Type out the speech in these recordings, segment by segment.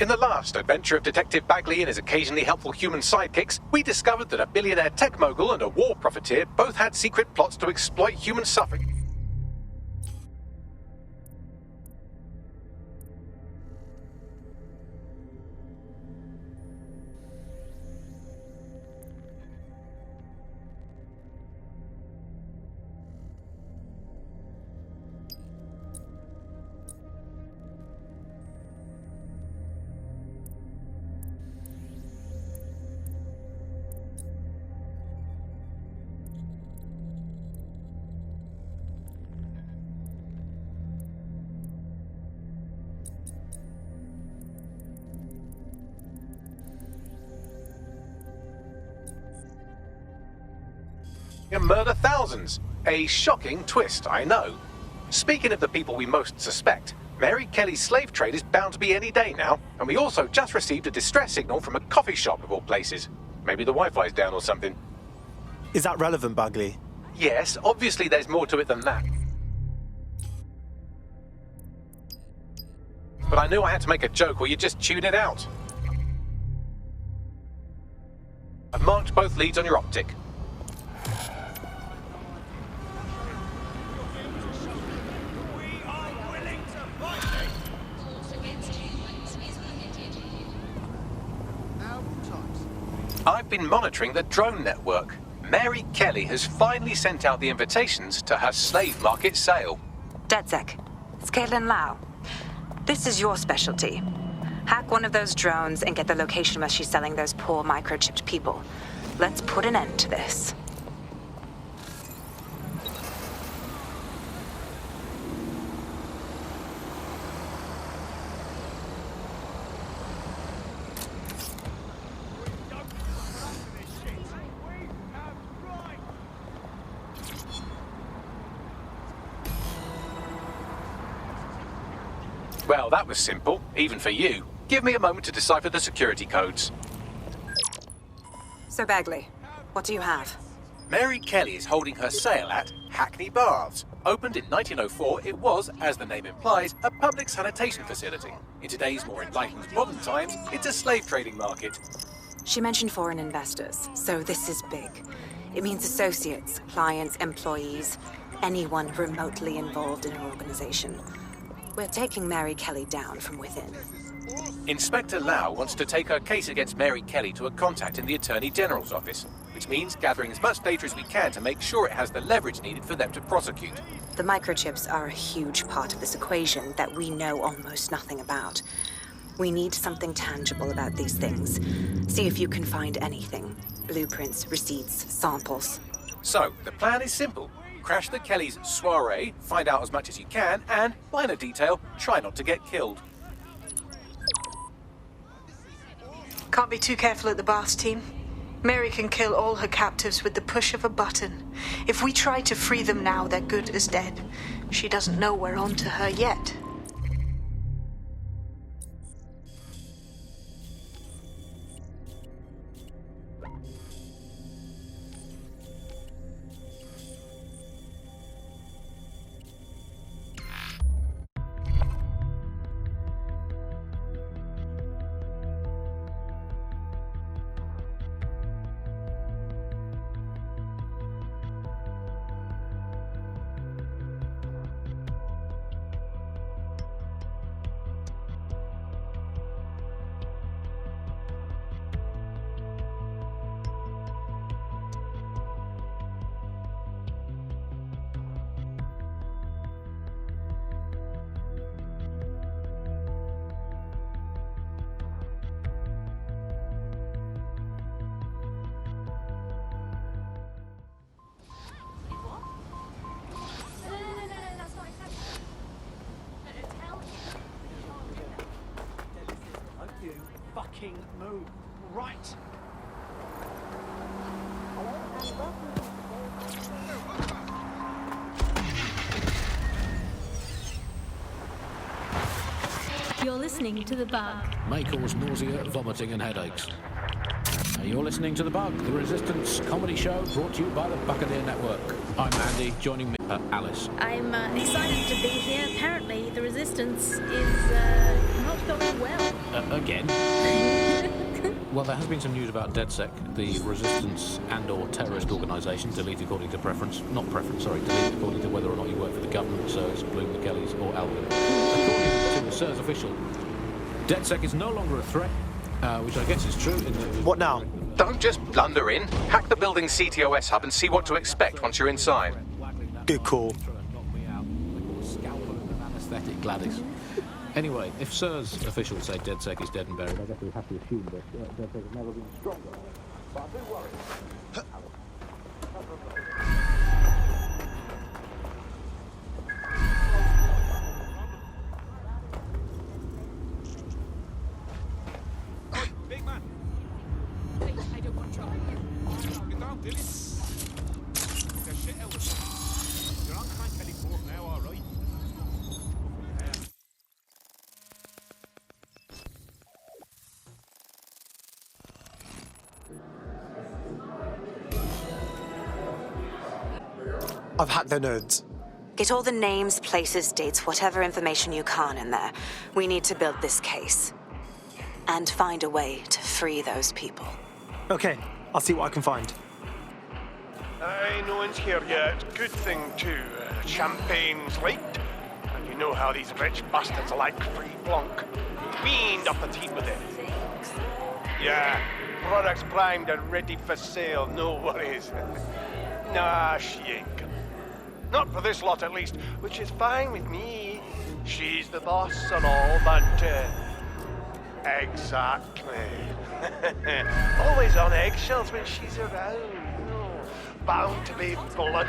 In the last adventure of Detective Bagley and his occasionally helpful human sidekicks, we discovered that a billionaire tech mogul and a war profiteer both had secret plots to exploit human suffering. And murder thousands. A shocking twist, I know. Speaking of the people we most suspect, Mary Kelly's slave trade is bound to be any day now, and we also just received a distress signal from a coffee shop of all places. Maybe the Wi-Fi's down or something. Is that relevant, Bagley? Yes, obviously there's more to it than that. But I knew I had to make a joke or you'd just tune it out. I've marked both leads on your optic. I've been monitoring the drone network. Mary Kelly has finally sent out the invitations to her slave market sale. DedSec, it's Caitlin Lau. This is your specialty. Hack one of those drones and get the location where she's selling those poor microchipped people. Let's put an end to this. Well, that was simple, even for you. Give me a moment to decipher the security codes. So, Bagley, what do you have? Mary Kelly is holding her sale at Hackney Baths. Opened in 1904, it was, as the name implies, a public sanitation facility. In today's more enlightened modern times, it's a slave trading market. She mentioned foreign investors, so this is big. It means associates, clients, employees, anyone remotely involved in an organization. We're taking Mary Kelly down from within. Inspector Lau wants to take her case against Mary Kelly to a contact in the Attorney General's office, which means gathering as much data as we can to make sure it has the leverage needed for them to prosecute. The microchips are a huge part of this equation that we know almost nothing about. We need something tangible about these things. See if you can find anything. Blueprints, receipts, samples. So, the plan is simple. Crash the Kelly's soiree, find out as much as you can, and, minor detail, try not to get killed. Can't be too careful at the Baths team. Mary can kill all her captives with the push of a button. If we try to free them now, they're good as dead. She doesn't know we're on to her yet. Move right. You're listening to The Bug. May cause nausea, vomiting and headaches. You're listening to The Bug, the Resistance comedy show brought to you by the Buccaneer Network. I'm Andy, joining me, Alice. I'm excited to be here. Apparently, the Resistance is not not going well. Again? Well, there has been some news about DedSec, the resistance and/or terrorist organisation, delete according to preference. Not preference, sorry, delete according to whether or not you work for the government, SIRS, Bloom, the Kellys, or Albion. According to the SIRS official, DedSec is no longer a threat, which I guess is true. What now? Don't just blunder in. Hack the building's CTOS hub and see what to expect once you're inside. Good call. Anesthetic Gladys. Anyway, if SIRS officials say DedSec is dead and buried, I guess we have to assume that DedSec has never been stronger. But I do worry. Big man. I don't want trouble. Get down, Dilly. Get shit out of it. You're on Clan Kelly Port now, all right? I've hacked their nodes. Get all the names, places, dates, whatever information you can in there. We need to build this case. And find a way to free those people. Okay, I'll see what I can find. Aye, no one's here yet. Good thing, too. Champagne's light. And you know how these rich bastards like free blanc. Weaned up the team with it. Yeah, products primed and ready for sale, no worries. Nah, she ain't gonna. Not for this lot, at least, which is fine with me. She's the boss and all, but, exactly. Always on eggshells when she's around. You know, bound to be blood.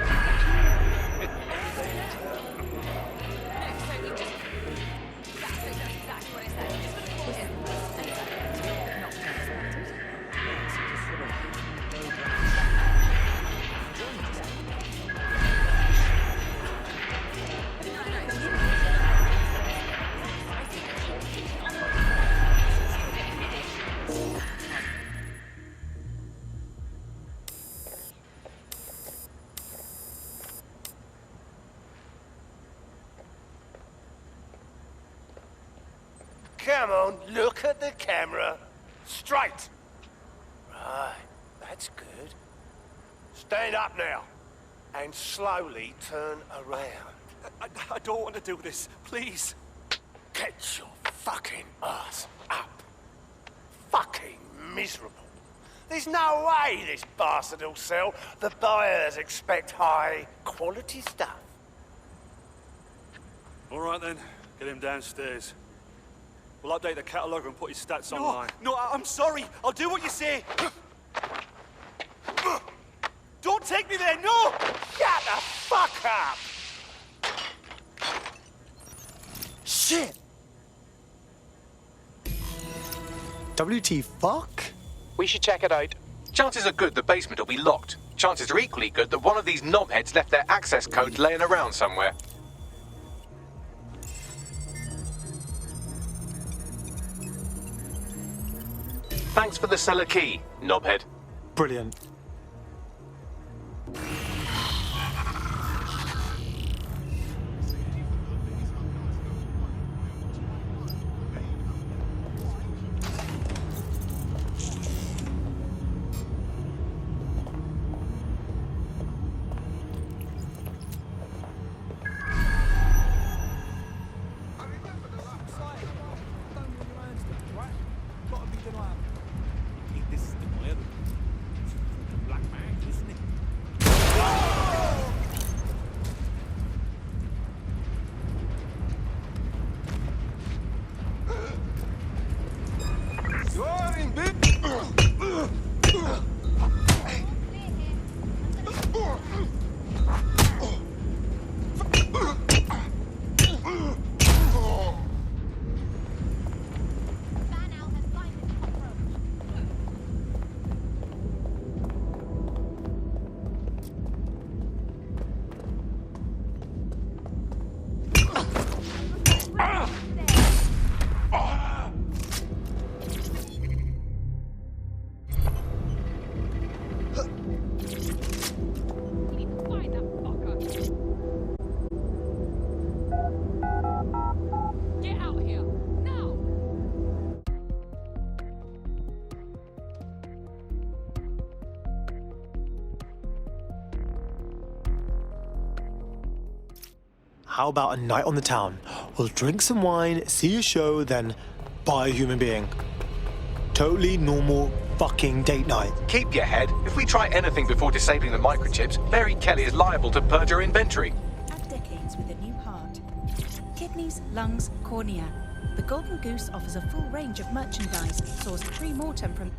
Come on, look at the camera. Straight. Right, that's good. Stand up now. And slowly turn around. I don't want to do this. Please. Get your fucking ass up. Fucking miserable. There's no way this bastard will sell. The buyers expect high quality stuff. All right then, get him downstairs. We'll update the catalogue and put his stats online. No, I'm sorry. I'll do what you say. Don't take me there, no! Shut the fuck up! Shit! WT fuck? We should check it out. Chances are good the basement will be locked. Chances are equally good that one of these knobheads left their access codes laying around somewhere. Thanks for the cellar key, knobhead. Brilliant. How about a night on the town? We'll drink some wine, see a show, then buy a human being. Totally normal fucking date night. Keep your head. If we try anything before disabling the microchips, Mary Kelly is liable to purge her inventory. Add decades with a new heart. Kidneys, lungs, cornea. The Golden Goose offers a full range of merchandise sourced pre-mortem from...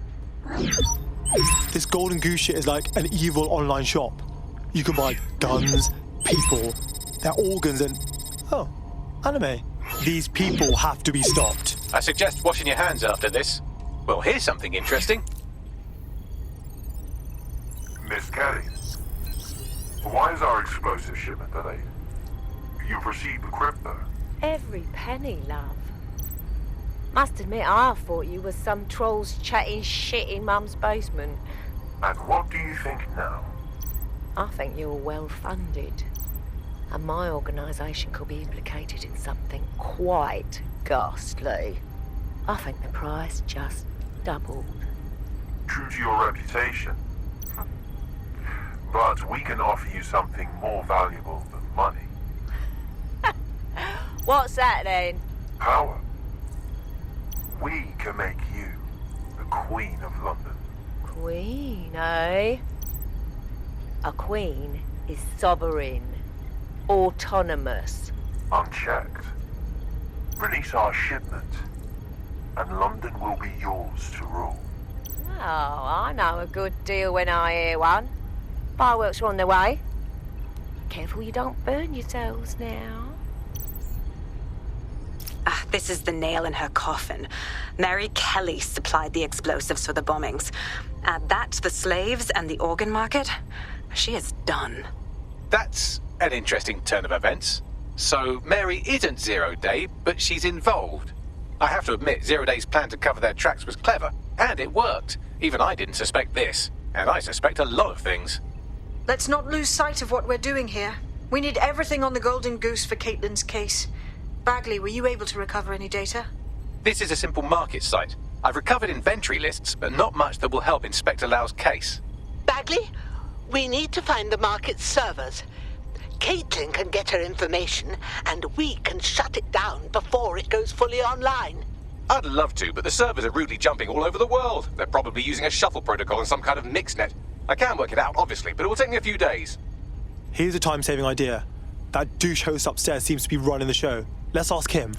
This Golden Goose shit is like an evil online shop. You can buy guns, people, their organs and... Oh, anime. These people have to be stopped. I suggest washing your hands after this. Well, here's something interesting. Miss Kelly, why is our explosive shipment delayed? You've received the crypto. Every penny, love. Must admit, I thought you was some trolls chatting shit in Mum's basement. And what do you think now? I think you're well funded. And my organisation could be implicated in something quite ghastly. I think the price just doubled. True to your reputation. But we can offer you something more valuable than money. What's that then? Power. We can make you the Queen of London. Queen, eh? A queen is sovereign, autonomous. Unchecked. Release our shipment, and London will be yours to rule. Oh, I know a good deal when I hear one. Fireworks are on their way. Careful you don't burn yourselves now. This is the nail in her coffin. Mary Kelly supplied the explosives for the bombings. Add that to the slaves and the organ market, she is done. That's an interesting turn of events. So Mary isn't Zero Day, but she's involved. I have to admit, Zero Day's plan to cover their tracks was clever, and it worked. Even I didn't suspect this, and I suspect a lot of things. Let's not lose sight of what we're doing here. We need everything on the Golden Goose for Caitlin's case. Bagley, were you able to recover any data? This is a simple market site. I've recovered inventory lists, but not much that will help Inspector Lau's case. Bagley, we need to find the market servers. Caitlin can get her information, and we can shut it down before it goes fully online. I'd love to, but the servers are rudely jumping all over the world. They're probably using a shuffle protocol and some kind of mixnet. I can work it out, obviously, but it will take me a few days. Here's a time-saving idea. That douche host upstairs seems to be running the show. Let's ask him.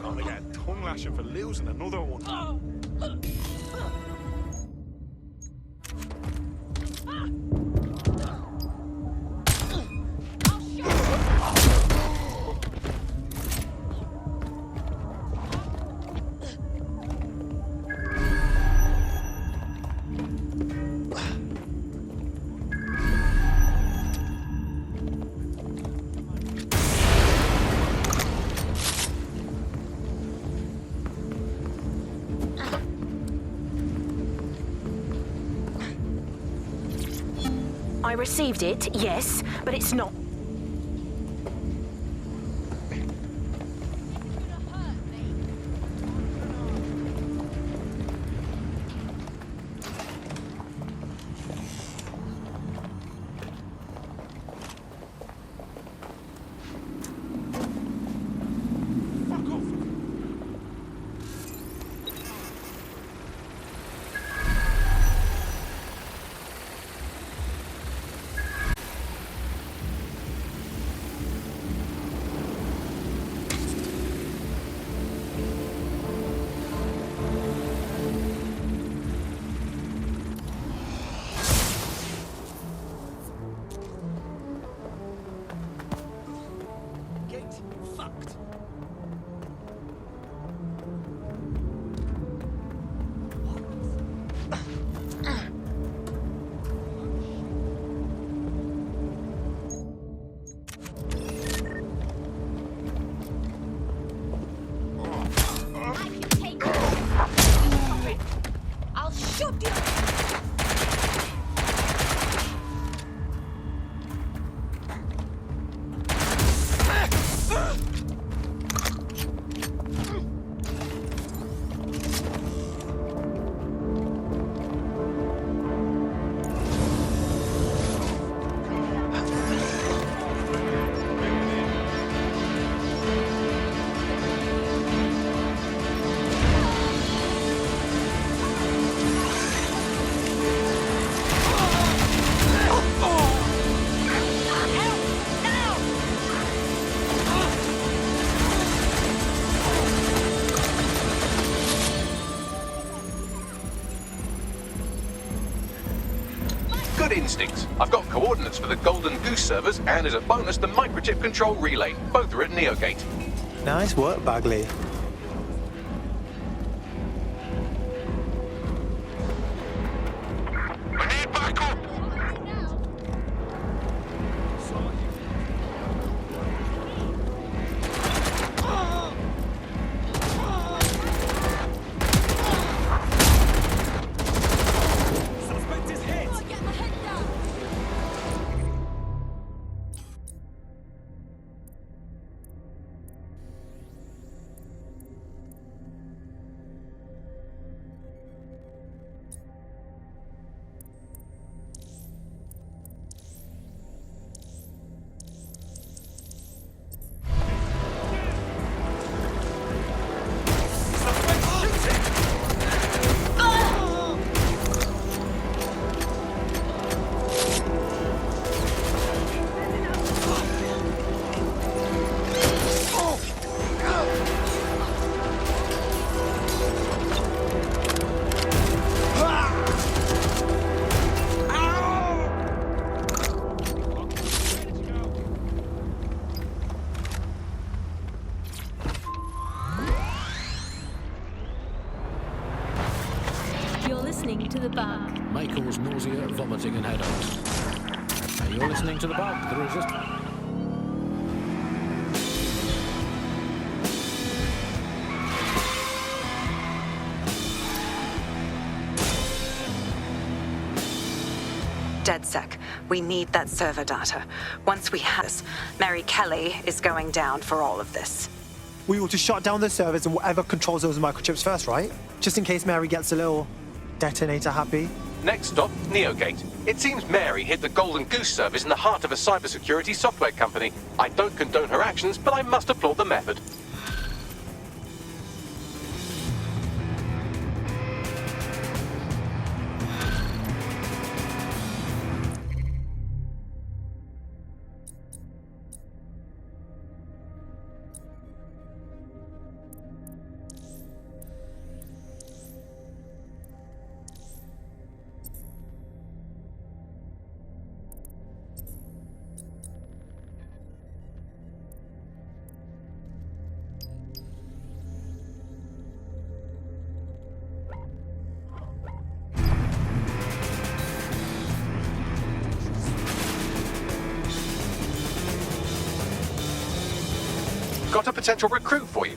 Gonna get a tongue lashing for losing another one. I received it, yes, but it's not. Good instincts. I've got coordinates for the Golden Goose servers, and as a bonus, the microchip control relay. Both are at Neogate. Nice work, Bagley. To the bug. May cause nausea, vomiting, and headaches. You're listening to the bug, the resistance. DedSec, we need that server data. Once we have this, Mary Kelly is going down for all of this. We ought to shut down the servers and whatever controls those microchips first, right? Just in case Mary gets a little detonator happy. Next stop, Neogate. It seems Mary hid the Golden Goose service in the heart of a cybersecurity software company. I don't condone her actions, but I must applaud the method. Got a potential recruit for you.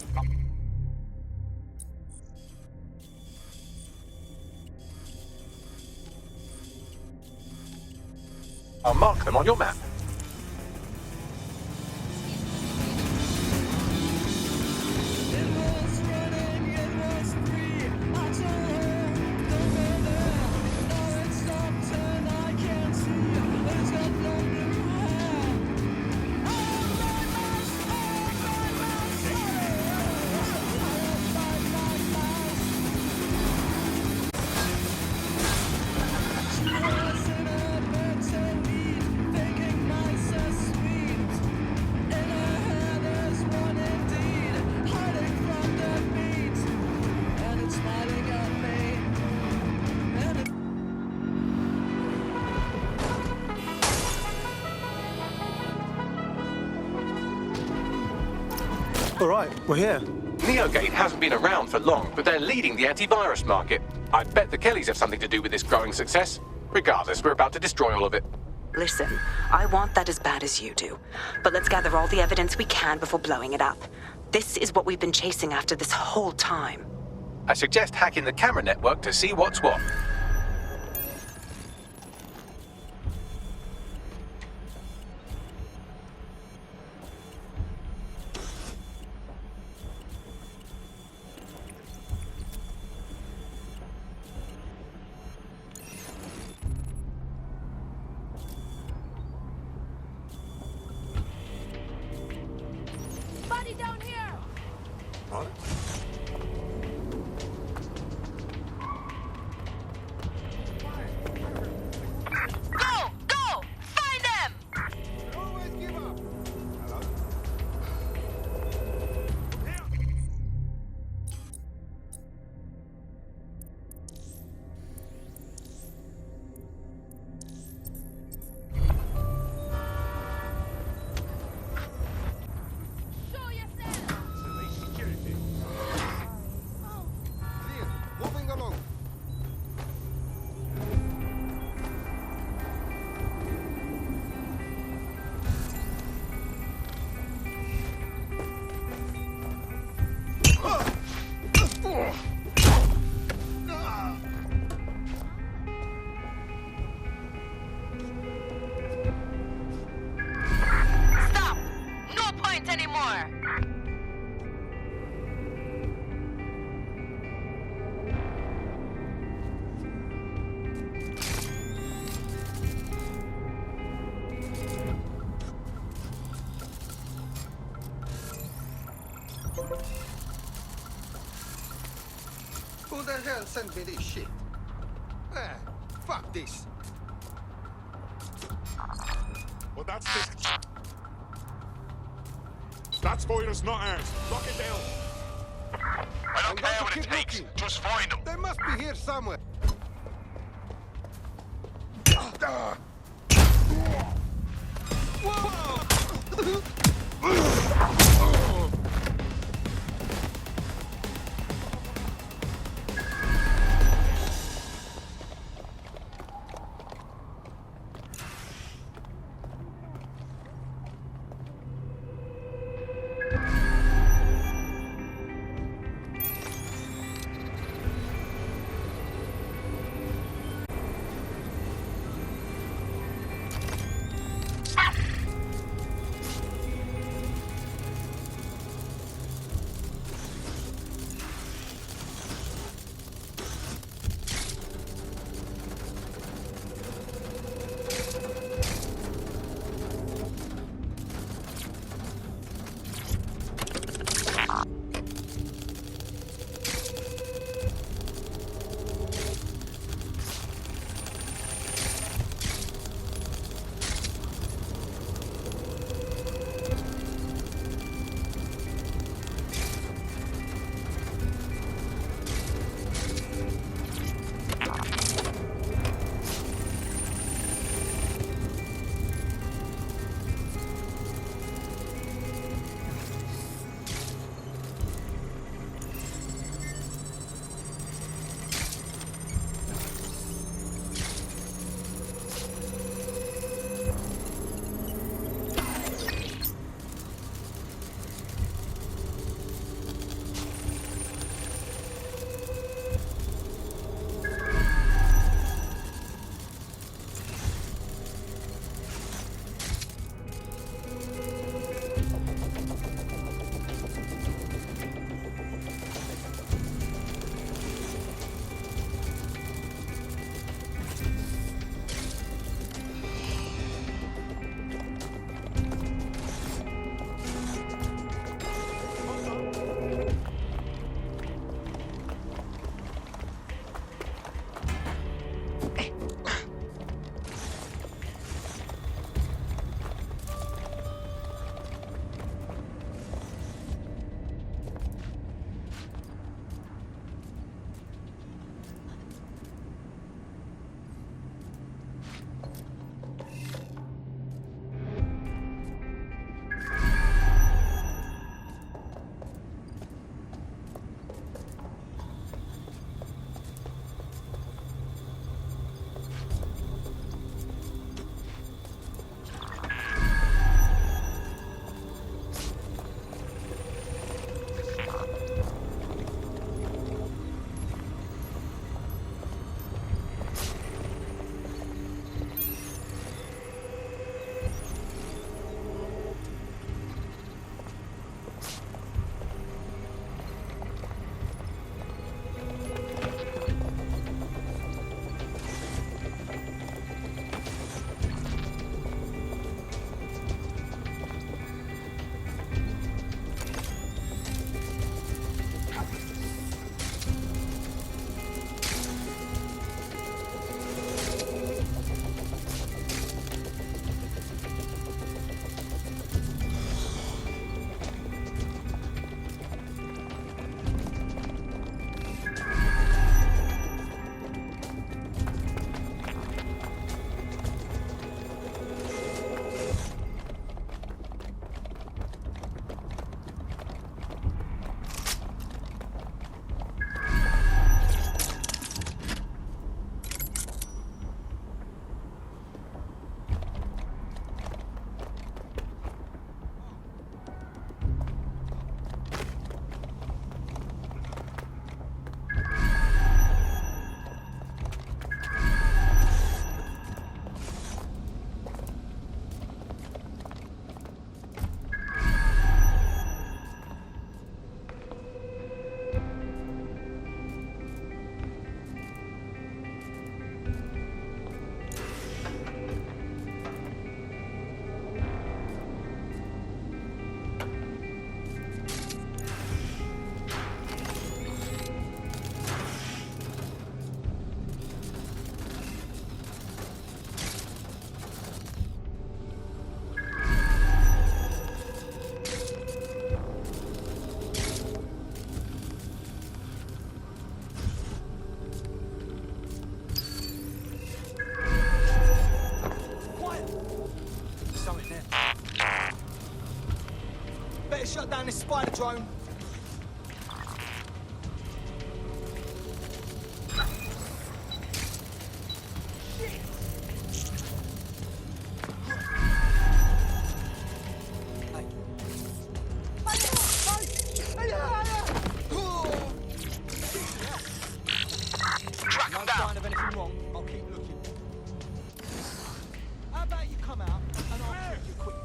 I'll mark them on your map. All right, we're here. Neogate hasn't been around for long, but they're leading the antivirus market. I bet the Kellys have something to do with this growing success. Regardless, we're about to destroy all of it. Listen, I want that as bad as you do. But let's gather all the evidence we can before blowing it up. This is what we've been chasing after this whole time. I suggest hacking the camera network to see what's what. Who the hell sent me this shit? Fuck this. Well, that's this. That's virus, not ours. Lock it down. I don't care what it takes. Just find them. They must be here somewhere. this spider drone. Track him down. Of anything wrong, I'll keep looking. How about you come out and I'll kill you quick.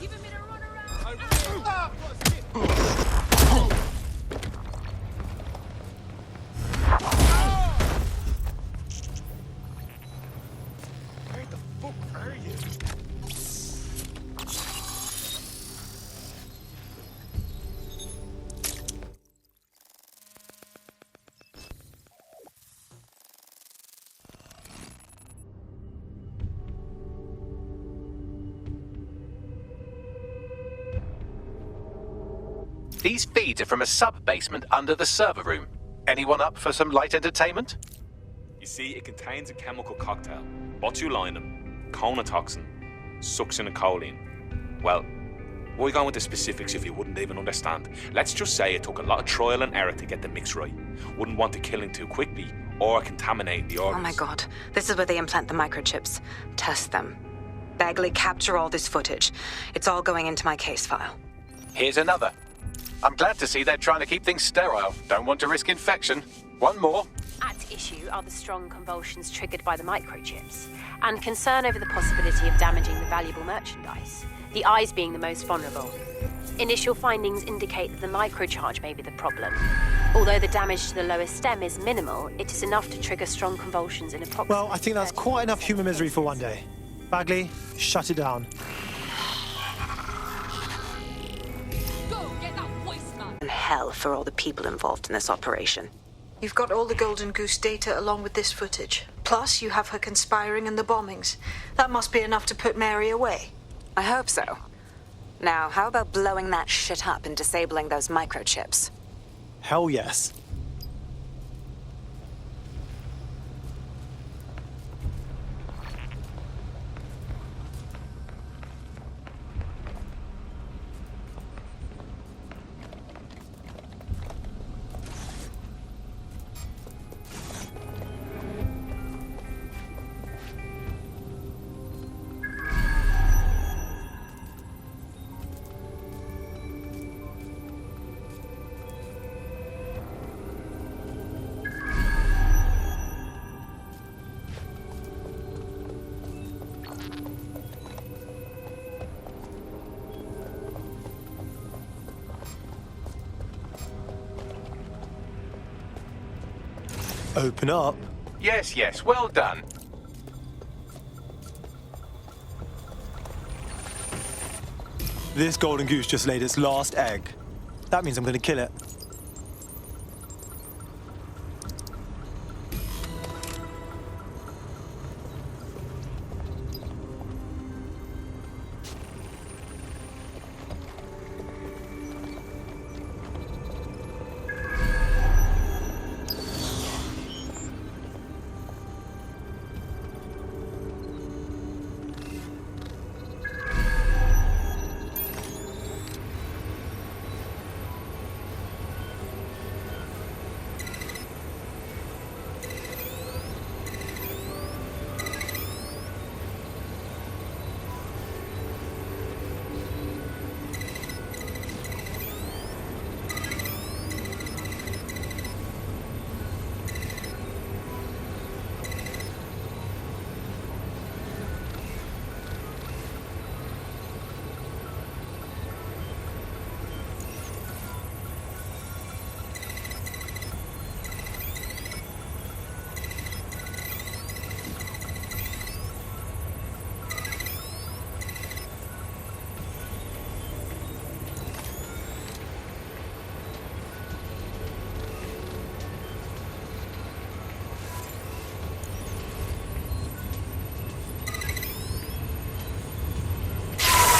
Give him a run around. Where the fuck are you? These feeds are from a sub-basement under the server room. Anyone up for some light entertainment? You see, it contains a chemical cocktail. Botulinum, conotoxin, succinylcholine. Well, why go into specifics if you wouldn't even understand? Let's just say it took a lot of trial and error to get the mix right. Wouldn't want to kill him too quickly or contaminate the organs. Oh my god. This is where they implant the microchips. Test them. Bagley, capture all this footage. It's all going into my case file. Here's another. I'm glad to see they're trying to keep things sterile. Don't want to risk infection. One more. At issue are the strong convulsions triggered by the microchips, and concern over the possibility of damaging the valuable merchandise, the eyes being the most vulnerable. Initial findings indicate that the microcharge may be the problem. Although the damage to the lower stem is minimal, it is enough to trigger strong convulsions in approximately... Well, I think that's quite enough human misery for one day. Bagley, shut it down. And hell for all the people involved in this operation. You've got all the Golden Goose data along with this footage. Plus, you have her conspiring in the bombings. That must be enough to put Mary away. I hope so. Now, how about blowing that shit up and disabling those microchips? Hell yes. Open up. Yes, yes, well done. This golden goose just laid its last egg. That means I'm going to kill it.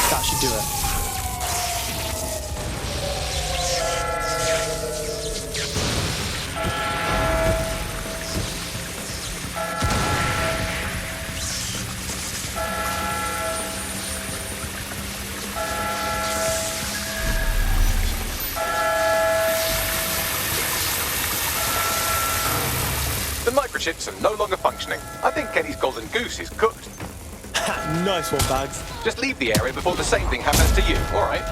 That should do it. microchips are no longer functioning. I think Kelly's golden goose is cooked. Nice one, Bags. Just leave the area before the same thing happens to you, alright?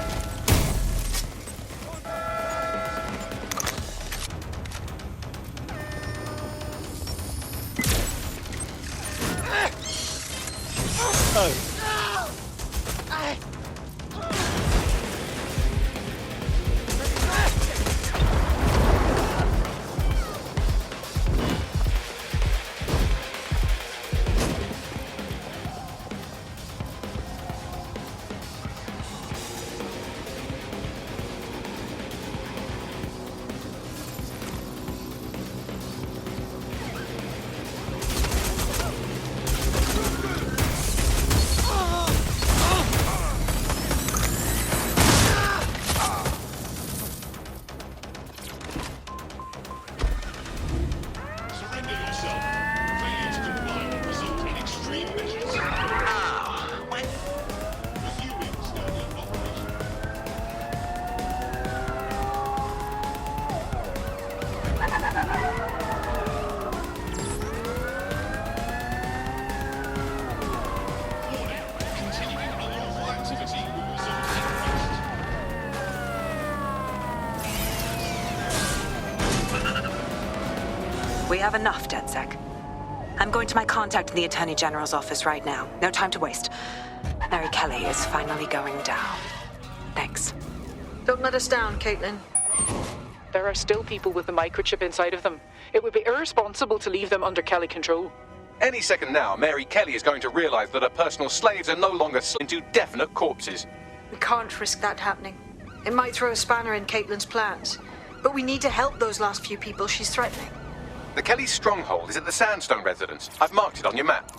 Oh. We have enough, DedSec. I'm going to my contact in the Attorney General's office right now. No time to waste. Mary Kelly is finally going down. Thanks. Don't let us down, Caitlin. There are still people with the microchip inside of them. It would be irresponsible to leave them under Kelly control. Any second now, Mary Kelly is going to realize that her personal slaves are no longer into definite corpses. We can't risk that happening. It might throw a spanner in Caitlin's plans. But we need to help those last few people she's threatening. The Kelly stronghold is at the Sandstone residence. I've marked it on your map.